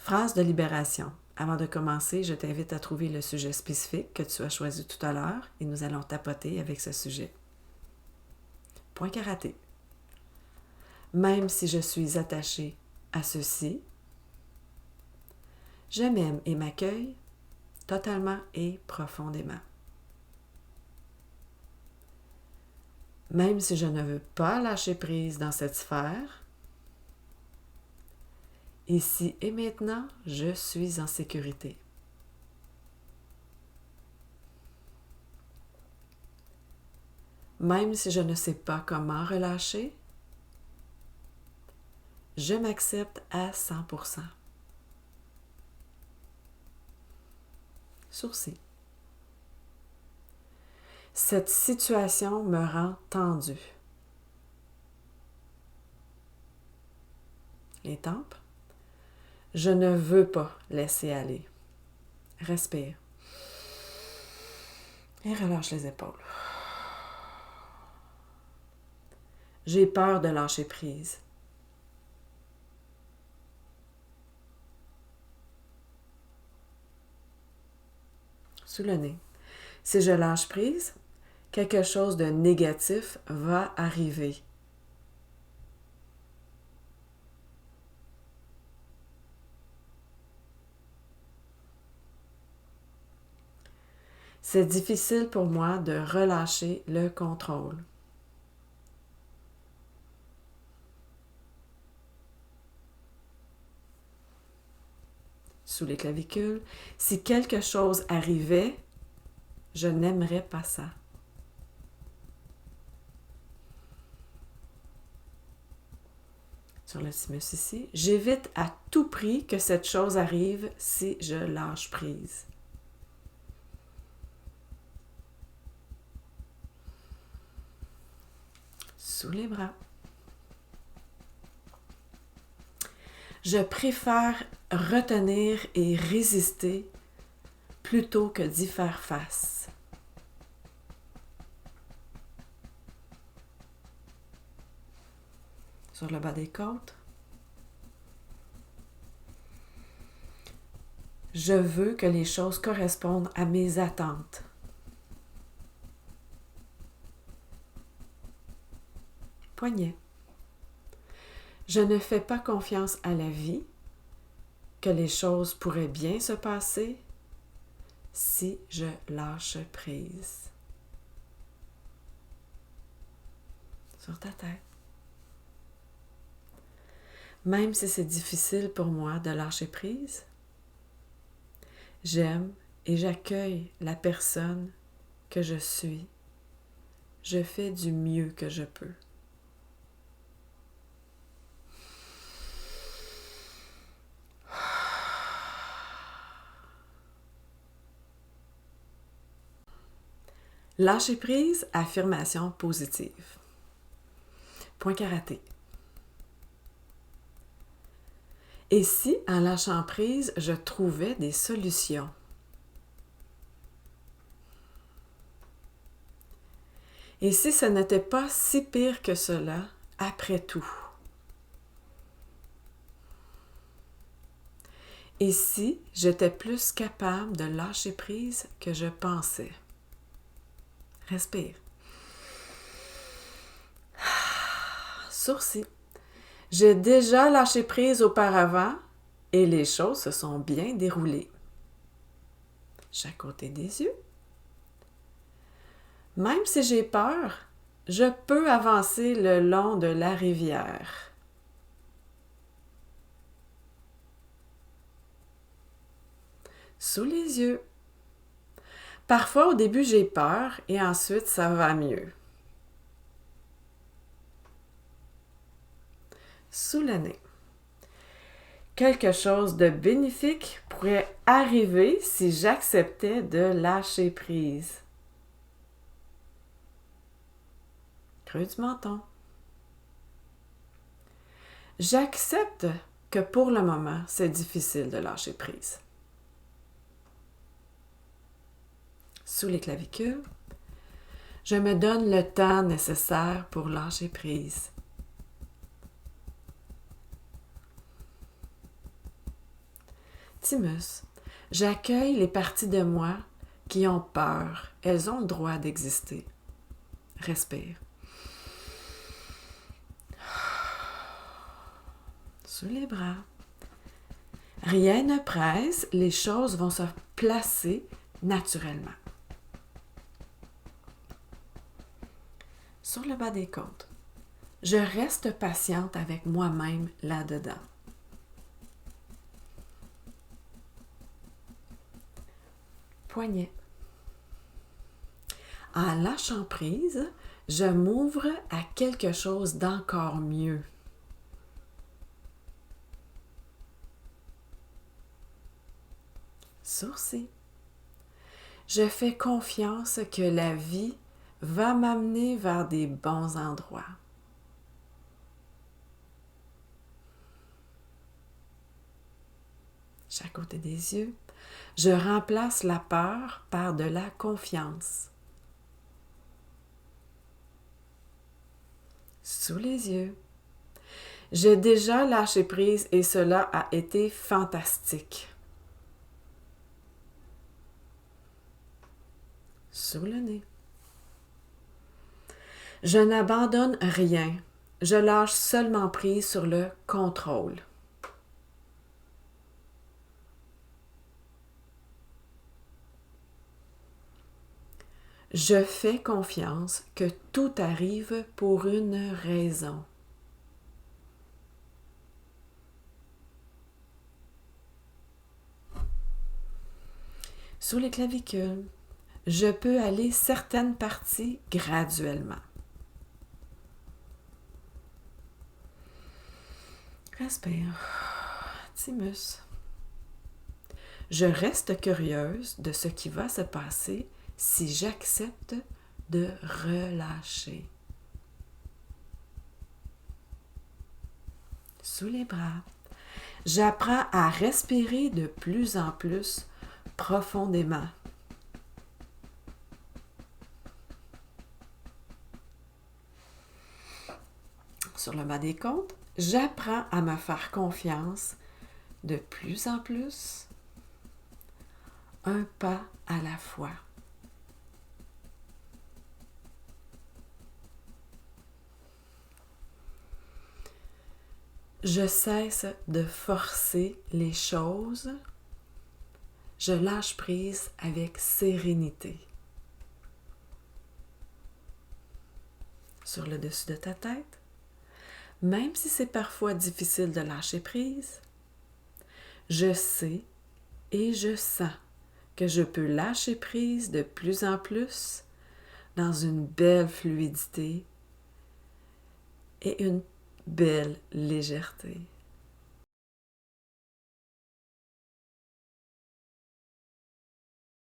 Phrase de libération. Avant de commencer, je t'invite à trouver le sujet spécifique que tu as choisi tout à l'heure et nous allons tapoter avec ce sujet. Point karaté. Même si je suis attachée à ceci, je m'aime et m'accueille totalement et profondément. Même si je ne veux pas lâcher prise dans cette sphère, ici et maintenant, je suis en sécurité. Même si je ne sais pas comment relâcher, je m'accepte à 100%. Sourcil. Cette situation me rend tendue. Les tempes. Je ne veux pas laisser aller. Respire. Et relâche les épaules. J'ai peur de lâcher prise. Sous le nez. Si je lâche prise, quelque chose de négatif va arriver. C'est difficile pour moi de relâcher le contrôle. Sous les clavicules, si quelque chose arrivait, je n'aimerais pas ça. Sur le thymus ici, j'évite à tout prix que cette chose arrive si je lâche prise. Sous les bras. Je préfère retenir et résister plutôt que d'y faire face. Sur le bas des côtes. Je veux que les choses correspondent à mes attentes. Poignet. Je ne fais pas confiance à la vie, que les choses pourraient bien se passer si je lâche prise. Sur ta tête. Même si c'est difficile pour moi de lâcher prise, j'aime et j'accueille la personne que je suis. Je fais du mieux que je peux. Lâcher prise, affirmation positive. Point karaté. Et si, en lâchant prise, je trouvais des solutions? Et si ce n'était pas si pire que cela, après tout? Et si j'étais plus capable de lâcher prise que je pensais? Respire. Sourcil. J'ai déjà lâché prise auparavant et les choses se sont bien déroulées. Chaque côté des yeux. Même si j'ai peur, je peux avancer le long de la rivière. Sous les yeux. Parfois, au début, j'ai peur et ensuite, ça va mieux. Sous le nez. Quelque chose de bénéfique pourrait arriver si j'acceptais de lâcher prise. Creux du menton. J'accepte que pour le moment, c'est difficile de lâcher prise. Sous les clavicules, je me donne le temps nécessaire pour lâcher prise. Thymus, j'accueille les parties de moi qui ont peur. Elles ont le droit d'exister. Respire. Sous les bras. Rien ne presse, les choses vont se placer naturellement. Sur le bas des côtes, je reste patiente avec moi-même là-dedans. Poignet. En lâchant prise, je m'ouvre à quelque chose d'encore mieux. Sourcils. Je fais confiance que la vie va m'amener vers des bons endroits. Chaque côté des yeux, je remplace la peur par de la confiance. Sous les yeux, j'ai déjà lâché prise et cela a été fantastique. Sous le nez. Je n'abandonne rien. Je lâche seulement prise sur le contrôle. Je fais confiance que tout arrive pour une raison. Sous les clavicules, je peux aller certaines parties graduellement. Respire. Thymus. Je reste curieuse de ce qui va se passer si j'accepte de relâcher. Sous les bras, j'apprends à respirer de plus en plus profondément. Sur le bas des côtes, j'apprends à me faire confiance de plus en plus, un pas à la fois. Je cesse de forcer les choses. Je lâche prise avec sérénité. Sur le dessus de ta tête, même si c'est parfois difficile de lâcher prise, je sais et je sens que je peux lâcher prise de plus en plus dans une belle fluidité et une belle légèreté.